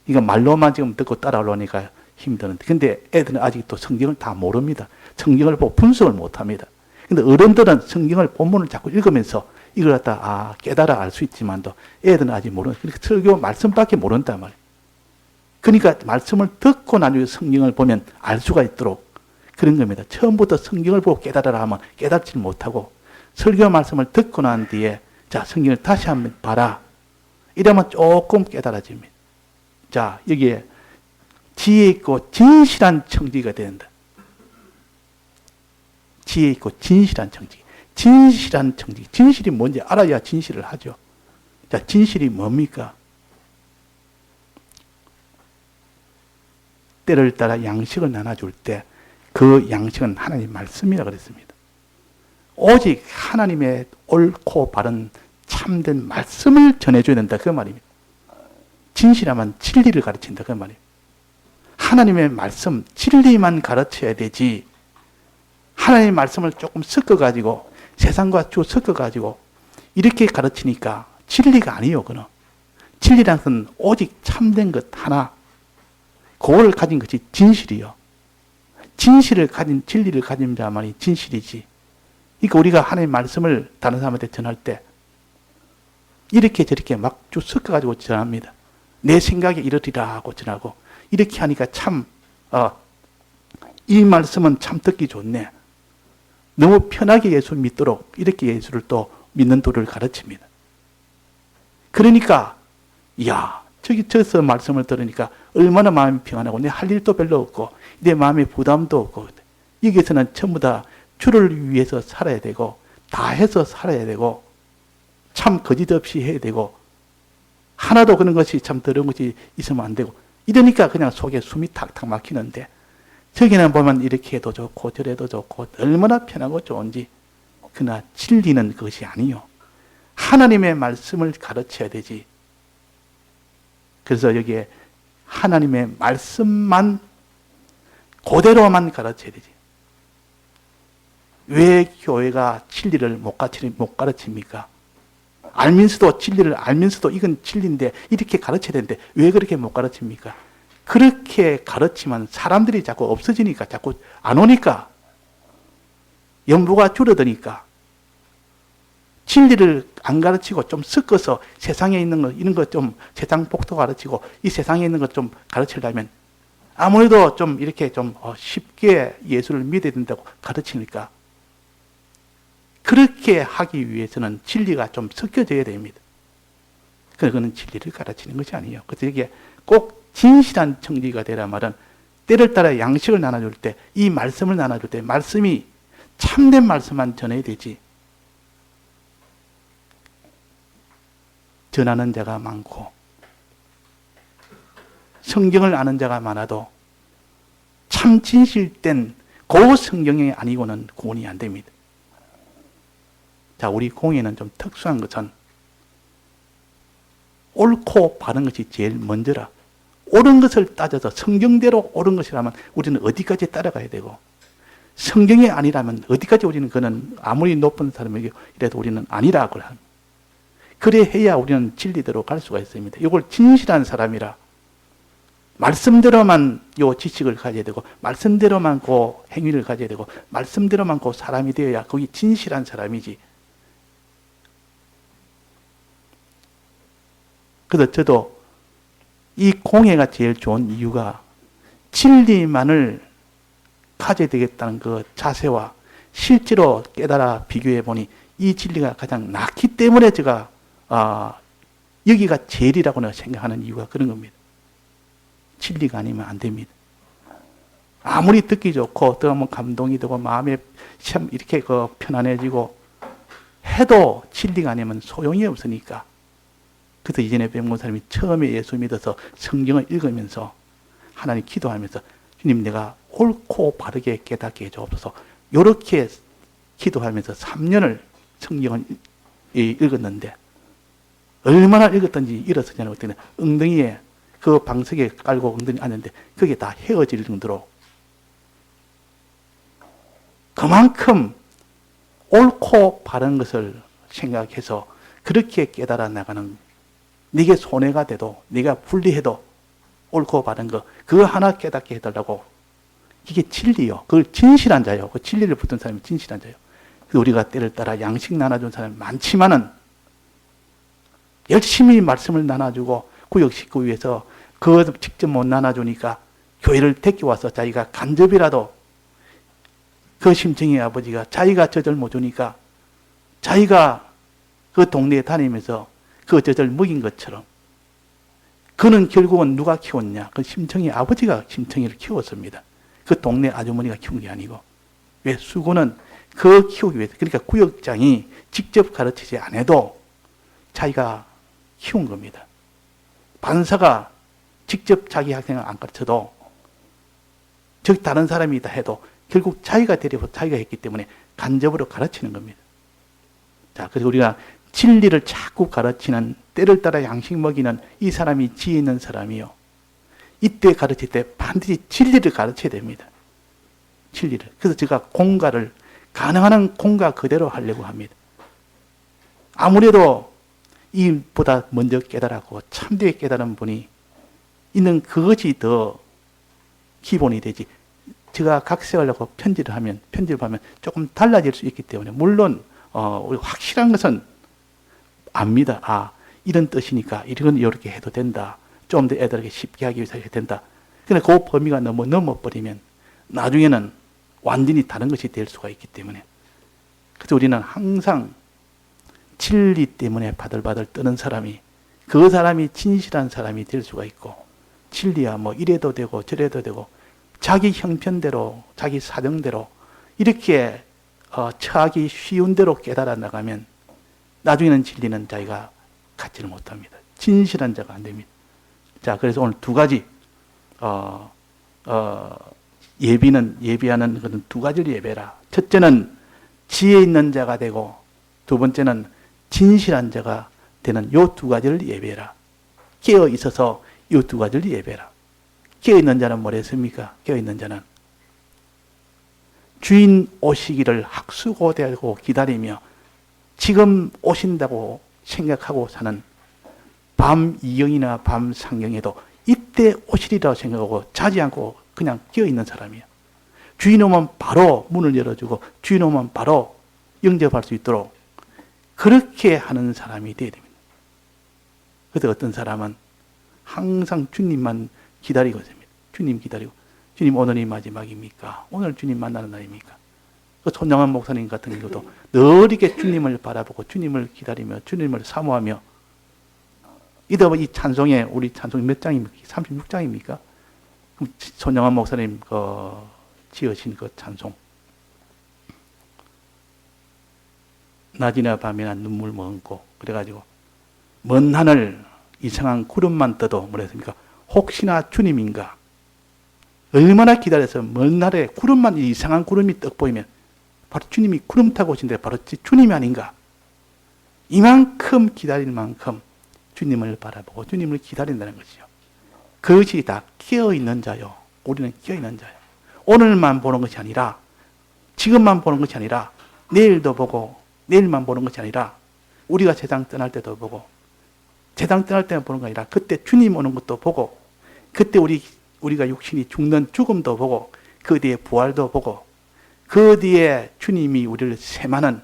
이거 말로만 지금 듣고 따라오려니까 힘드는데. 근데 애들은 아직도 성경을 다 모릅니다. 성경을 보고 분석을 못 합니다. 근데 어른들은 성경을 본문을 자꾸 읽으면서 이걸 갖다 깨달아 알 수 있지만도 애들은 아직 모르는, 그러니까 설교 말씀밖에 모른단 말이에요. 그러니까 말씀을 듣고 나중에 성경을 보면 알 수가 있도록 그런 겁니다. 처음부터 성경을 보고 깨달으라 하면 깨닫지 못하고, 설교 말씀을 듣고 난 뒤에 자, 성경을 다시 한번 봐라. 이러면 조금 깨달아집니다. 자, 여기에 지혜 있고 진실한 청지가 된다. 지혜 있고 진실한 청지. 진실한 청지. 진실이 뭔지 알아야 진실을 하죠. 자, 진실이 뭡니까? 때를 따라 양식을 나눠줄 때 그 양식은 하나님의 말씀이라 그랬습니다. 오직 하나님의 옳고 바른 참된 말씀을 전해줘야 된다 그 말입니다. 진실하면 진리를 가르친다 그 말입니다. 하나님의 말씀, 진리만 가르쳐야 되지, 하나님의 말씀을 조금 섞어가지고 세상과 섞어가지고 이렇게 가르치니까 진리가 아니에요. 그는 진리라는 것은 오직 참된 것 하나, 그걸 가진 것이 진실이요. 진실을 가진, 진리를 가진 자만이 진실이지. 그러니까 우리가 하나님의 말씀을 다른 사람한테 전할 때 이렇게 저렇게 막 쭉 섞어가지고 전합니다. 내 생각에 이러리라 하고 전하고, 이렇게 하니까 참 이 말씀은 참 듣기 좋네. 너무 편하게 예수 믿도록 이렇게 예수를 또 믿는 도를 가르칩니다. 그러니까 저기서 말씀을 들으니까 얼마나 마음이 평안하고, 내 할 일도 별로 없고 내 마음에 부담도 없고, 여기서는 전부 다 주를 위해서 살아야 되고 다 해서 살아야 되고 참 거짓 없이 해야 되고, 하나도 그런 것이 참 더러운 것이 있으면 안 되고, 이러니까 그냥 속에 숨이 탁탁 막히는데, 저기는 보면 이렇게 해도 좋고 저래도 좋고 얼마나 편하고 좋은지. 그러나 진리는 그것이 아니요. 하나님의 말씀을 가르쳐야 되지. 그래서 여기에 하나님의 말씀만 그대로만 가르쳐야 되지. 왜 교회가 진리를 못 가르칩니까? 알면서도, 진리를 알면서도 이건 진리인데 이렇게 가르쳐야 되는데 왜 그렇게 못 가르칩니까? 그렇게 가르치면 사람들이 자꾸 없어지니까, 자꾸 안 오니까. 연부가 줄어드니까 진리를 안 가르치고 좀 섞어서 세상에 있는 거, 이런 거 좀 세상 복도 가르치고 이 세상에 있는 거 좀 가르치려면 아무래도 좀 이렇게 좀 쉽게 예수를 믿어야 된다고 가르치니까 그렇게 하기 위해서는 진리가 좀 섞여져야 됩니다. 그거는 진리를 가르치는 것이 아니에요. 그래서 이게 꼭 진실한 청지기가 되라 말은 때를 따라 양식을 나눠줄 때, 이 말씀을 나눠줄 때 말씀이 참된 말씀만 전해야 되지. 전하는 자가 많고 성경을 아는 자가 많아도 참 진실된 그 성경이 아니고는 구원이 안 됩니다. 자, 우리 공예는 좀 특수한 것은 옳고 바른 것이 제일 먼저라. 옳은 것을 따져서 성경대로 옳은 것이라면 우리는 어디까지 따라가야 되고, 성경이 아니라면 어디까지 우리는 그는 아무리 높은 사람에게 이래도 우리는 아니라고 합니다. 그래 해야 우리는 진리대로 갈 수가 있습니다. 이걸 진실한 사람이라 말씀대로만 요 지식을 가져야 되고, 말씀대로만 그 행위를 가져야 되고, 말씀대로만 그 사람이 되어야 거기 진실한 사람이지. 그래서 저도 이 공예가 제일 좋은 이유가 진리만을 가져야 되겠다는 그 자세와 실제로 깨달아 비교해 보니 이 진리가 가장 낫기 때문에 제가 여기가 제일이라고 생각하는 이유가 그런 겁니다. 진리가 아니면 안 됩니다. 아무리 듣기 좋고 또 한번 감동이 되고 마음에 참 이렇게 편안해지고 해도 진리가 아니면 소용이 없으니까. 그래서 이전에 뵙는 사람이 처음에 예수 믿어서 성경을 읽으면서 하나님 기도하면서 주님 내가 옳고 바르게 깨닫게 해주옵소서, 이렇게 기도하면서 3년을 성경을 읽었는데 얼마나 읽었던지 일어서냐는 어떤 엉덩이에 그 방석에 깔고 엉덩이 앉는데 그게 다 헤어질 정도로 그만큼 옳고 바른 것을 생각해서 그렇게 깨달아 나가는, 네게 손해가 돼도 네가 불리해도 옳고 바른 거 그거 하나 깨닫게 해달라고. 이게 진리요. 그걸 진실한 자요. 그 진리를 붙든 사람이 진실한 자요. 우리가 때를 따라 양식 나눠준 사람이 많지만은 열심히 말씀을 나눠주고 구역 식구 위해서 그거 직접 못 나눠주니까 교회를 데려와서 자기가 간접이라도 그 심청의 아버지가 자기가 젖을 못 주니까 자기가 그 동네에 다니면서 그 젖을 먹인 것처럼, 그는 결국은 누가 키웠냐? 그 심청의 아버지가 심청이를 키웠습니다. 그 동네 아주머니가 키운 게 아니고. 왜? 수고는 그 키우기 위해서, 그러니까 구역장이 직접 가르치지 않아도 자기가 키운 겁니다. 반사가 직접 자기 학생을 안 가르쳐도 즉 다른 사람이 다 해도 결국 자기가 데려서 자기가 했기 때문에 간접으로 가르치는 겁니다. 자, 그래서 우리가 진리를 자꾸 가르치는, 때를 따라 양식 먹이는 이 사람이 지혜 있는 사람이요. 이때 가르칠 때 반드시 진리를 가르쳐야 됩니다. 진리를. 그래서 제가 공가를 가능한 한 공가 그대로 하려고 합니다. 아무래도 이보다 먼저 깨달았고 참되게 깨달은 분이 있는 그것이 더 기본이 되지. 제가 각색하려고 편집을 하면 조금 달라질 수 있기 때문에, 물론 확실한 것은 압니다. 이런 뜻이니까 이건 이렇게 해도 된다. 좀 더 애들에게 쉽게 하기 위해서 해도 된다. 그런데 그 범위가 너무 넘어버리면 나중에는 완전히 다른 것이 될 수가 있기 때문에, 그래서 우리는 항상 진리 때문에 바들바들 떠는 사람이, 그 사람이 진실한 사람이 될 수가 있고, 진리야 뭐 이래도 되고 저래도 되고 자기 형편대로 자기 사정대로 이렇게 처하기 쉬운 대로 깨달아 나가면 나중에는 진리는 자기가 갖지를 못합니다. 진실한 자가 안 됩니다. 자, 그래서 오늘 두 가지 예비하는 그런 두 가지를 예배라. 첫째는 지혜 있는 자가 되고, 두 번째는 진실한 자가 되는 요 두 가지를 예배라. 깨어 있어서 요 두 가지를 예배라. 깨어 있는 자는 뭐랬습니까? 깨어 있는 자는 주인 오시기를 학수고대하고 기다리며 지금 오신다고 생각하고 사는, 밤 이경이나 밤 상경에도 이때 오시리라고 생각하고 자지 않고 그냥 깨어 있는 사람이야. 주인 오면 바로 문을 열어주고 주인 오면 바로 영접할 수 있도록 그렇게 하는 사람이 되어야 됩니다. 그래서 어떤 사람은 항상 주님만 기다리고 있습니다. 주님 기다리고, 주님 오늘이 마지막입니까? 오늘 주님 만나는 날입니까? 그 손영환 목사님 같은 경우도 늘 이렇게 주님을 바라보고 주님을 기다리며 주님을 사모하며, 이더 이 찬송에, 우리 찬송 몇 장입니까? 36장입니까? 손영환 목사님 지으신 그 찬송, 낮이나 밤이나 눈물 머금고, 그래가지고 먼 하늘 이상한 구름만 떠도 뭐랬습니까? 혹시나 주님인가? 얼마나 기다려서 먼 하늘에 구름만, 이상한 구름이 떡 보이면 바로 주님이 구름 타고 오신데 바로 주님이 아닌가? 이만큼 기다릴 만큼 주님을 바라보고 주님을 기다린다는 것이요. 그것이 다 깨어있는 자요. 우리는 깨어있는 자요. 오늘만 보는 것이 아니라, 지금만 보는 것이 아니라, 내일도 보고 내일만 보는 것이 아니라, 우리가 세상 떠날 때도 보고, 세상 떠날 때만 보는 게 아니라 그때 주님 오는 것도 보고, 그때 우리가 육신이 죽는 죽음도 보고, 그 뒤에 부활도 보고, 그 뒤에 주님이 우리를 세마는,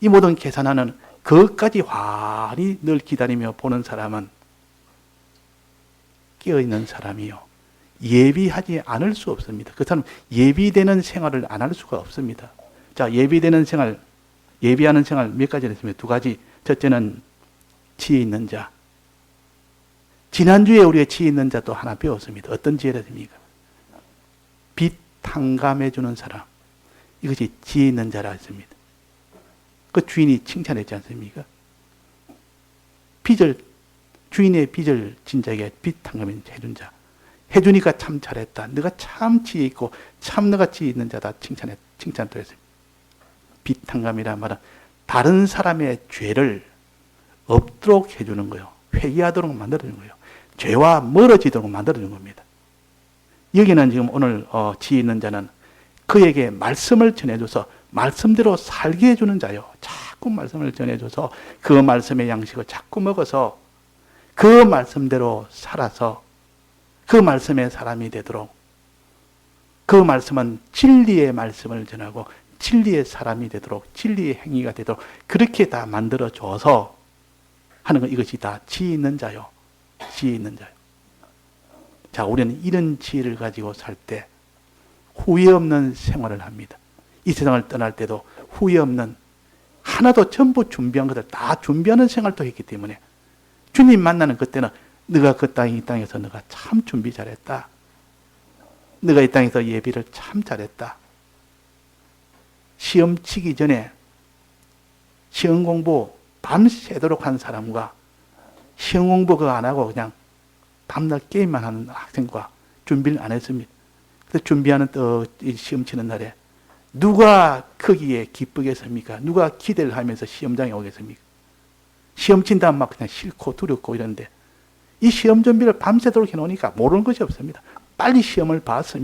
이 모든 계산하는 그것까지 환히 늘 기다리며 보는 사람은 깨어있는 사람이요. 예비하지 않을 수 없습니다. 그 사람 예비되는 생활을 안 할 수가 없습니다. 자, 예비되는 생활, 예비하는 생활 몇 가지를 했습니다. 두 가지. 첫째는 지혜 있는 자. 지난주에 우리가 지혜 있는 자도 하나 배웠습니다. 어떤 지혜를 했습니까? 빛 탕감해 주는 사람. 이것이 지혜 있는 자라 했습니다. 그 주인이 칭찬했지 않습니까? 주인의 빚을 진작에 빛 탕감해 준 자. 해주니까 참 잘했다. 너가 참 지혜 있고 참 너가 지혜 있는 자다. 칭찬도 했습니다. 빛 탕감이란 말은 다른 사람의 죄를 없도록 해주는 거예요. 회개하도록 만들어주는 거예요. 죄와 멀어지도록 만들어주는 겁니다. 여기는 지금 오늘 지혜 있는 자는 그에게 말씀을 전해줘서 말씀대로 살게 해주는 자요. 자꾸 말씀을 전해줘서 그 말씀의 양식을 자꾸 먹어서 그 말씀대로 살아서 그 말씀의 사람이 되도록, 그 말씀은 진리의 말씀을 전하고 진리의 사람이 되도록, 진리의 행위가 되도록 그렇게 다 만들어줘서 하는 것, 이것이 다 지혜 있는 자요. 지혜 있는 자요. 자, 우리는 이런 지혜를 가지고 살 때 후회 없는 생활을 합니다. 이 세상을 떠날 때도 후회 없는, 하나도 전부 준비한 것들 다 준비하는 생활도 했기 때문에 주님 만나는 그때는 너가 이 땅에서 너가 참 준비 잘했다. 너가 이 땅에서 예비를 참 잘했다. 시험 치기 전에 시험 공부 밤새도록 한 사람과 시험 공부 그거 안 하고 그냥 밤낮 게임만 하는 학생과 준비를 안 했습니다. 그래서 준비하는 시험 치는 날에 누가 거기에 기쁘겠습니까? 누가 기대를 하면서 시험장에 오겠습니까? 시험 친다면 막 그냥 싫고 두렵고 이런데, 이 시험 준비를 밤새도록 해놓으니까 모르는 것이 없습니다. 빨리 시험을 봐서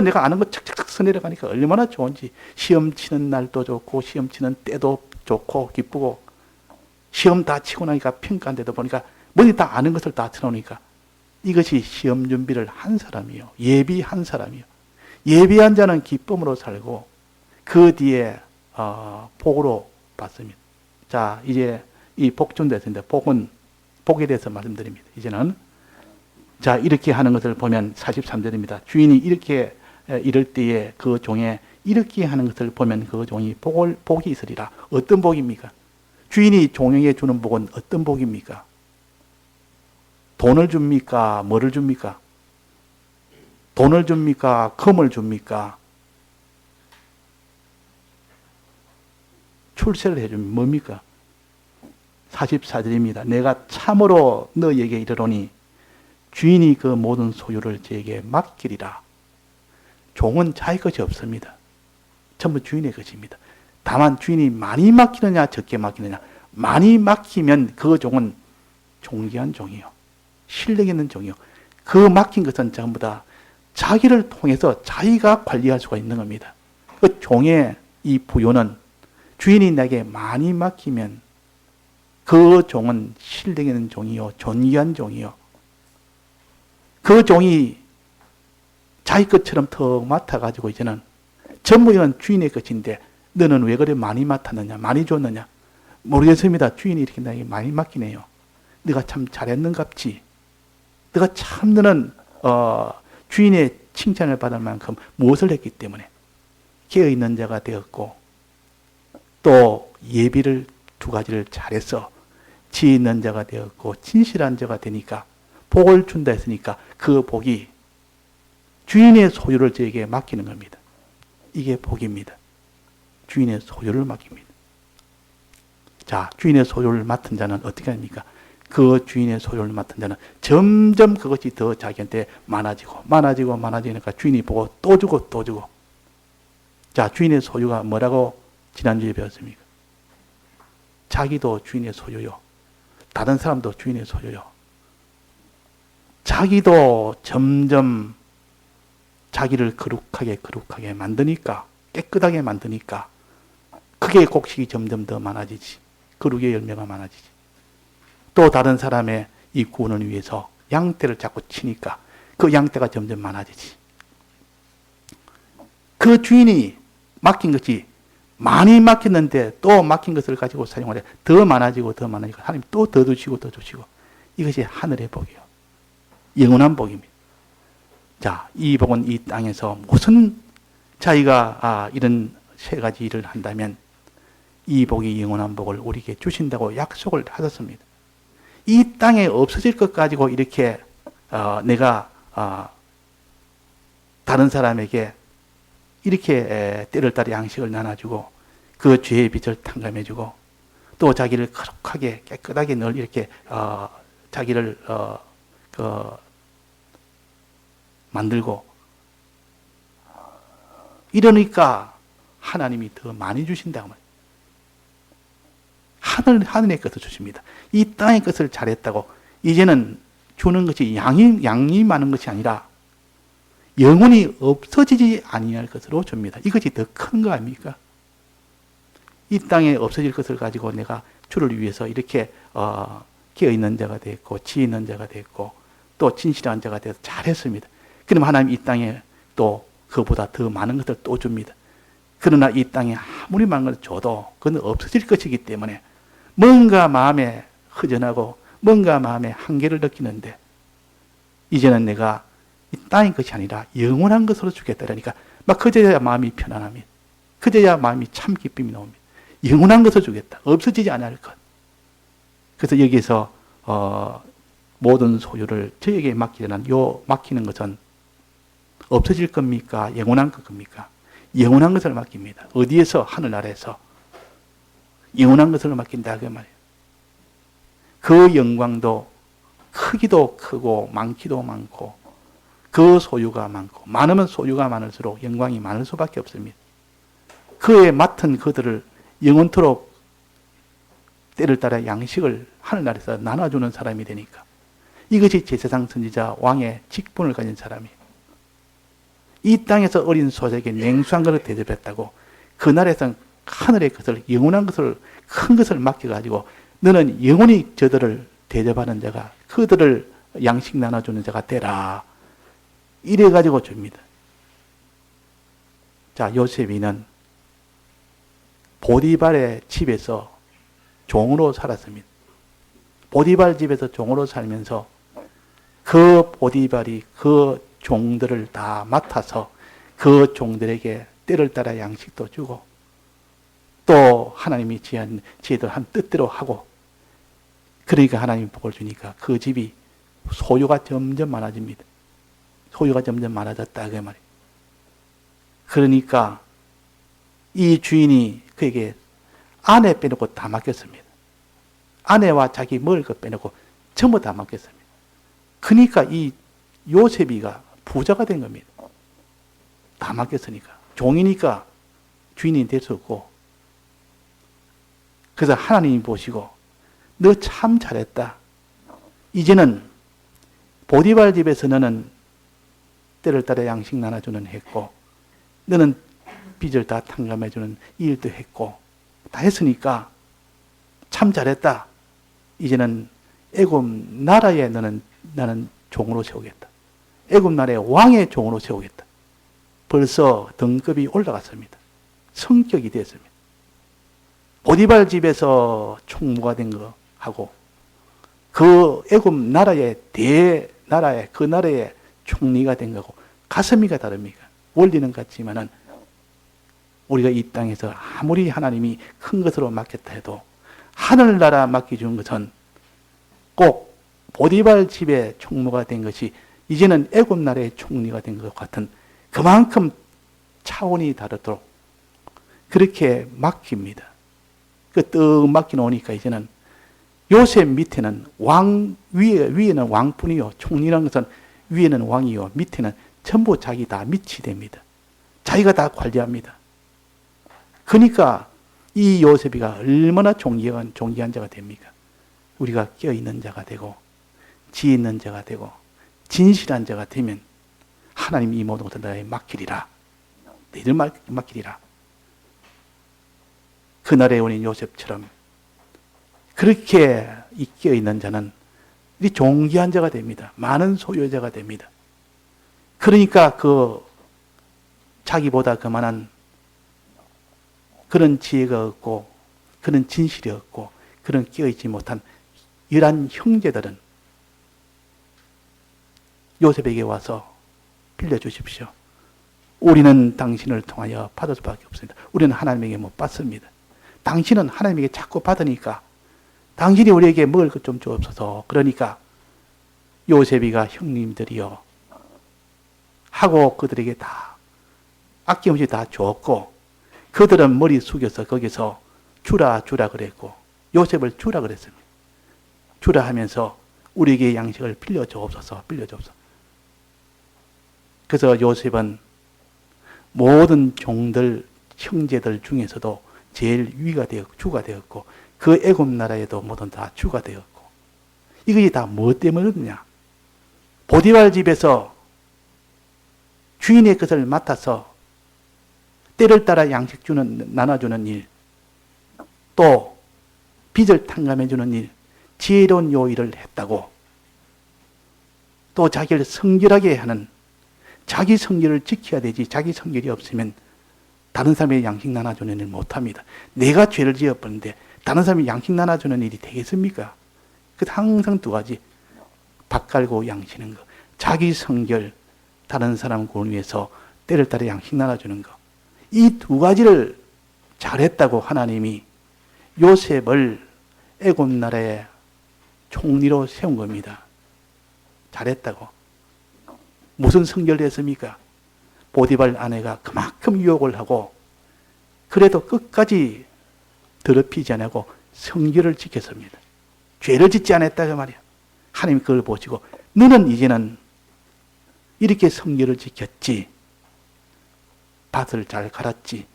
내가 아는 거 착착착 써내려가니까 얼마나 좋은지, 시험 치는 날도 좋고 시험 치는 때도 좋고 기쁘고, 시험 다 치고 나니까 평가한 데도 보니까 뭐니 다 아는 것을 다 틀어놓으니까, 이것이 시험 준비를 한 사람이요. 예비한 사람이요. 예비한 자는 기쁨으로 살고 그 뒤에 복으로 받습니다. 자, 이제 이 복준됐습니다. 복에 대해서 말씀드립니다. 이제는 자, 이렇게 하는 것을 보면 43절입니다. 주인이 이렇게 이럴 때에 그 종에 이렇게 하는 것을 보면 그 종이 복이 있으리라. 어떤 복입니까? 주인이 종에게 주는 복은 어떤 복입니까? 돈을 줍니까? 뭐를 줍니까? 돈을 줍니까? 금을 줍니까? 출세를 해주면 뭡니까? 44절입니다. 내가 참으로 너에게 이르노니 주인이 그 모든 소유를 저에게 맡기리라. 종은 자기 것이 없습니다. 전부 주인의 것입니다. 다만 주인이 많이 맡기느냐 적게 맡기느냐. 많이 맡기면 그 종은 존귀한 종이요. 실력 있는 종이요. 그 맡긴 것은 전부 다 자기를 통해서 자기가 관리할 수가 있는 겁니다. 그 종의 이 부요는 주인이 내게 많이 맡기면 그 종은 실력 있는 종이요. 존귀한 종이요. 그 종이 자기 것처럼 턱 맡아가지고 이제는 전부 이건 주인의 것인데 너는 왜 그래 많이 맡았느냐, 많이 줬느냐. 모르겠습니다. 주인이 이렇게 나에게 많이 맡기네요. 네가 참 잘했는갑지. 네가 참 너는 주인의 칭찬을 받을 만큼 무엇을 했기 때문에 깨어있는 자가 되었고 또 예비를 두 가지를 잘해서 지혜 있는 자가 되었고 진실한 자가 되니까 복을 준다 했으니까 그 복이 주인의 소유를 저에게 맡기는 겁니다. 이게 복입니다. 주인의 소유를 맡깁니다. 자, 주인의 소유를 맡은 자는 어떻게 합니까? 그 주인의 소유를 맡은 자는 점점 그것이 더 자기한테 많아지니까 주인이 보고 또 주고 또 주고. 자, 주인의 소유가 뭐라고 지난주에 배웠습니까? 자기도 주인의 소유요. 다른 사람도 주인의 소유요. 자기도 점점 자기를 거룩하게 만드니까, 깨끗하게 만드니까 그게 곡식이 점점 더 많아지지. 거룩의 열매가 많아지지. 또 다른 사람의 이 구원을 위해서 양떼를 자꾸 치니까 그 양떼가 점점 많아지지. 그 주인이 맡긴 것이 많이 맡겼는데 또 맡긴 것을 가지고 사용하려 더 많아지고 하나님 또 더 주시고 더 주시고. 이것이 하늘의 복이요. 영원한 복입니다. 자, 이 복은 이 땅에서 무슨 자기가 이런 세 가지 일을 한다면 이 복이 영원한 복을 우리에게 주신다고 약속을 하셨습니다. 이 땅에 없어질 것 가지고 이렇게 내가 다른 사람에게 이렇게 때를 따라 양식을 나눠주고 그 죄의 빚을 탕감해주고 또 자기를 거룩하게 깨끗하게 늘 이렇게 자기를 만들고 이러니까 하나님이 더 많이 주신다고 말이에요. 하늘의 것을 주십니다. 이 땅의 것을 잘했다고 이제는 주는 것이 양이 많은 것이 아니라 영원히 없어지지 아니할 것으로 줍니다. 이것이 더 큰 거 아닙니까? 이 땅에 없어질 것을 가지고 내가 주를 위해서 이렇게 깨어있는 자가 됐고 지혜 있는 자가 됐고 또 진실한 자가 돼서 잘했습니다. 그럼 하나님 이 땅에 또 그보다 더 많은 것을 또 줍니다. 그러나 이 땅에 아무리 많은 것을 줘도 그건 없어질 것이기 때문에 뭔가 마음에 허전하고 뭔가 마음에 한계를 느끼는데 이제는 내가 이 땅의 것이 아니라 영원한 것으로 주겠다. 그러니까 막 그제야 마음이 편안합니다. 그제야 마음이 참 기쁨이 나옵니다. 영원한 것을 주겠다. 없어지지 않을 것. 그래서 여기서 모든 소유를 저에게 맡기려는 요 맡기는 것은 없어질 겁니까? 영원한 겁니까? 영원한 것을 맡깁니다. 어디에서? 하늘나라에서 영원한 것을 맡긴다 그 말이에요. 그 영광도 크기도 크고 많기도 많고 그 소유가 많고 많으면 소유가 많을수록 영광이 많을 수밖에 없습니다. 그에 맡은 그들을 영원토록 때를 따라 양식을 하늘나라에서 나눠주는 사람이 되니까 이것이 제사장 선지자 왕의 직분을 가진 사람이에요. 이 땅에서 어린 소작에 냉수한 것을 대접했다고 그날에선 하늘의 것을 영원한 것을 큰 것을 맡겨가지고 너는 영원히 저들을 대접하는 자가 그들을 양식 나눠주는 자가 되라. 이래가지고 줍니다. 자, 요셉이는 보디발의 집에서 종으로 살았습니다. 보디발 집에서 종으로 살면서 그 보디발이 그 종들을 다 맡아서 그 종들에게 때를 따라 양식도 주고 또 하나님이 지혜들 한 뜻대로 하고 그러니까 하나님이 복을 주니까 그 집이 소유가 점점 많아집니다. 소유가 점점 많아졌다 그 말이에요. 그러니까 이 주인이 그에게 아내 빼놓고 다 맡겼습니다. 아내와 자기 먹을 것 빼놓고 전부 다 맡겼습니다. 그러니까 이 요셉이가 부자가 된 겁니다. 다 맡겼으니까. 종이니까 주인이 될 수 없고. 그래서 하나님이 보시고 너 참 잘했다. 이제는 보디발 집에서 너는 때를 따라 양식 나눠주는 했고 너는 빚을 다 탕감해주는 일도 했고 다 했으니까 참 잘했다. 이제는 애굽 나라에 나는 종으로 세우겠다. 애굽 나라의 왕의 종으로 세우겠다. 벌써 등급이 올라갔습니다. 성격이 됐습니다. 보디발 집에서 총무가 된 거 하고 그 애굽 나라의 대나라의 그 나라의 총리가 된 거고 가슴이가 다릅니까? 원리는 같지만은 우리가 이 땅에서 아무리 하나님이 큰 것으로 맡겼다 해도 하늘나라 맡겨준 것은 꼭 보디발 집의 총무가 된 것이 이제는 애굽 나라의 총리가 된 것 같은 그만큼 차원이 다르도록 그렇게 맡깁니다. 그 떡 맡겨놓으니까 이제는 요셉 밑에는 위에는 왕뿐이요. 총리라는 것은 위에는 왕이요. 밑에는 전부 자기 다 밑이 됩니다. 자기가 다 관리합니다. 그러니까 이 요셉이가 얼마나 존귀한 자가 됩니까? 우리가 껴있는 자가 되고 지혜 있는 자가 되고 진실한 자가 되면 하나님이 이 모든 것을 너에게 맡기리라. 너희들 맡기리라. 그날에 오는 요셉처럼 그렇게 껴있는 자는 이 존귀한 자가 됩니다. 많은 소유자가 됩니다. 그러니까 그 자기보다 그만한 그런 지혜가 없고 그런 진실이 없고 그런 끼어있지 못한 이러한 형제들은 요셉에게 와서 빌려주십시오. 우리는 당신을 통하여 받을 수밖에 없습니다. 우리는 하나님에게 못 받습니다. 당신은 하나님에게 자꾸 받으니까 당신이 우리에게 먹을 것 좀 주옵소서. 그러니까 요셉이가 형님들이요 하고 그들에게 다 아낌없이 다 줬고 그들은 머리 숙여서 거기서 주라 그랬고 요셉을 주라 그랬습니다. 주라 하면서 우리에게 양식을 빌려주옵소서. 그래서 요셉은 모든 종들 형제들 중에서도 제일 위가 되었고 주가 되었고 그 애굽 나라에도 모든 다 주가 되었고 이것이 다 무엇 때문이냐? 보디발 집에서 주인의 것을 맡아서 때를 따라 양식 나눠주는 일, 또 빚을 탕감해주는 일, 지혜로운 요 일을 했다고 또 자기를 성결하게 하는 자기 성결을 지켜야 되지 자기 성결이 없으면 다른 사람의 양식 나눠주는 일 못합니다. 내가 죄를 지었는데 다른 사람이 양식 나눠주는 일이 되겠습니까? 그 항상 두 가지 밥 갈고 양치는 거 자기 성결 다른 사람 구원을 위해서 때를 따라 양식 나눠주는 거 이 두 가지를 잘했다고 하나님이 요셉을 애굽 나라의 총리로 세운 겁니다. 잘했다고. 무슨 성결을 했습니까? 보디발 아내가 그만큼 유혹을 하고 그래도 끝까지 더럽히지 않고 성결을 지켰습니다. 죄를 짓지 않았다 그 말이야. 하나님 그걸 보시고 너는 이제는 이렇게 성결을 지켰지. 밭을 잘 갈았지.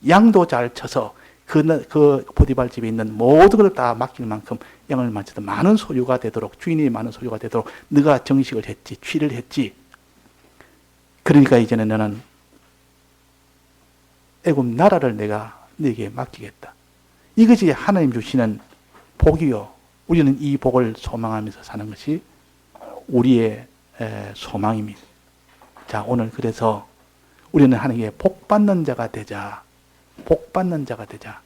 양도 잘 쳐서 그 보디발 집에 있는 모든 것을 다 맡길 만큼 양을 만져서 많은 소유가 되도록 주인이 많은 소유가 되도록 네가 정식을 했지. 취를 했지. 그러니까 이제는 너는 애굽 나라를 내가 네게 맡기겠다. 이것이 하나님 주시는 복이요. 우리는 이 복을 소망하면서 사는 것이 우리의 소망입니다. 자, 오늘 그래서 우리는 하나님께 복받는 자가 되자. 복받는 자가 되자.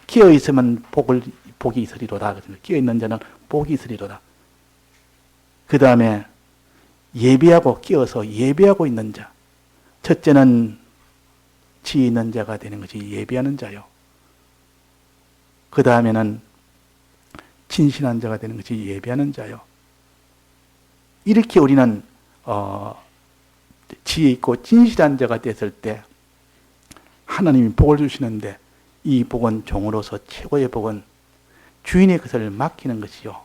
끼어 있으면 복이 있으리로다. 끼어 있는 자는 복이 있으리로다. 그 다음에 예배하고 끼어서 예배하고 있는 자. 첫째는 지혜 있는 자가 되는 것이 예배하는 자요. 그 다음에는 진실한 자가 되는 것이 예배하는 자요. 이렇게 우리는 지혜 있고 진실한 자가 됐을 때 하나님이 복을 주시는데 이 복은 종으로서 최고의 복은 주인의 것을 맡기는 것이요.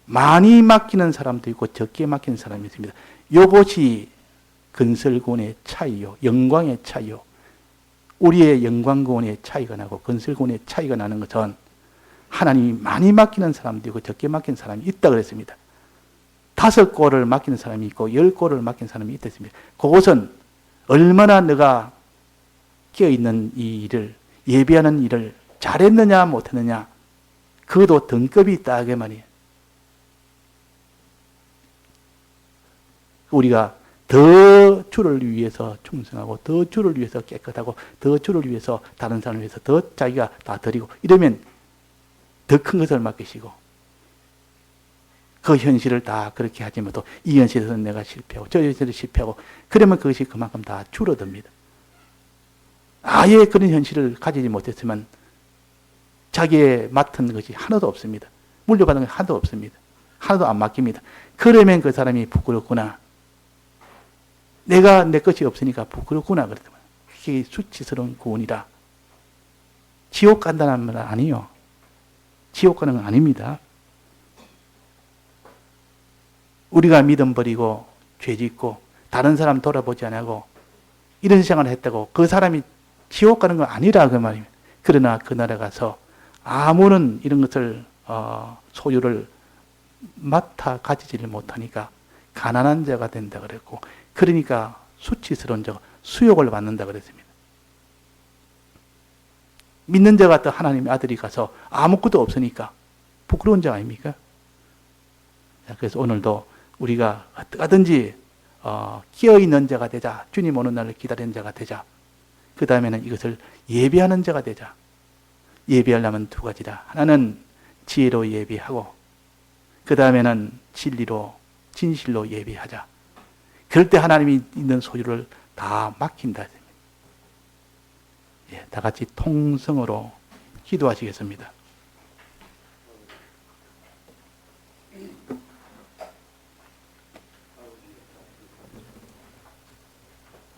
많이 맡기는 사람도 있고 적게 맡기는 사람이 있습니다. 이것이 건설군의 차이요. 영광의 차이요. 우리의 영광군의 차이가 나고 건설군의 차이가 나는 것은 하나님이 많이 맡기는 사람도 있고 적게 맡기는 사람이 있다 그랬습니다. 5골을 맡기는 사람이 있고 10골을 맡기는 사람이 있겠습니다. 그것은 얼마나 내가 끼어있는 이 일을 예배하는 일을 잘했느냐 못했느냐 그것도 등급이 있다 그 말이에요. 우리가 더 주를 위해서 충성하고 더 주를 위해서 깨끗하고 더 주를 위해서 다른 사람을 위해서 더 자기가 다 드리고 이러면 더 큰 것을 맡기시고 그 현실을 다 그렇게 하지 못하고 이 현실에서는 내가 실패하고 저 현실에서 실패하고 그러면 그것이 그만큼 다 줄어듭니다. 아예 그런 현실을 가지지 못했으면 자기의 맡은 것이 하나도 없습니다. 물려받은 것이 하나도 없습니다. 하나도 안 맡깁니다. 그러면 그 사람이 부끄럽구나. 내가 내 것이 없으니까 부끄럽구나. 그러더만. 그게 수치스러운 구원이라. 지옥 간다는 말은 아니에요. 지옥 가는 건 아닙니다. 우리가 믿음 버리고 죄 짓고 다른 사람 돌아보지 않고 이런 생활을 했다고 그 사람이 지옥 가는 건 아니라 그 말입니다. 그러나 그 나라 가서 아무런 이런 것을 소유를 맡아 가지지를 못하니까 가난한 자가 된다 그랬고 그러니까 수치스러운 자가 수욕을 받는다 그랬습니다. 믿는 자 같은 하나님의 아들이 가서 아무것도 없으니까 부끄러운 자 아닙니까? 그래서 오늘도 우리가 어떻게든지 끼어있는 자가 되자. 주님 오는 날을 기다리는 자가 되자. 그 다음에는 이것을 예비하는 자가 되자. 예비하려면 두 가지다. 하나는 지혜로 예비하고 그 다음에는 진리로 진실로 예비하자. 그럴 때 하나님이 있는 소유를 다 맡긴다. 다 같이 통성으로 기도하시겠습니다.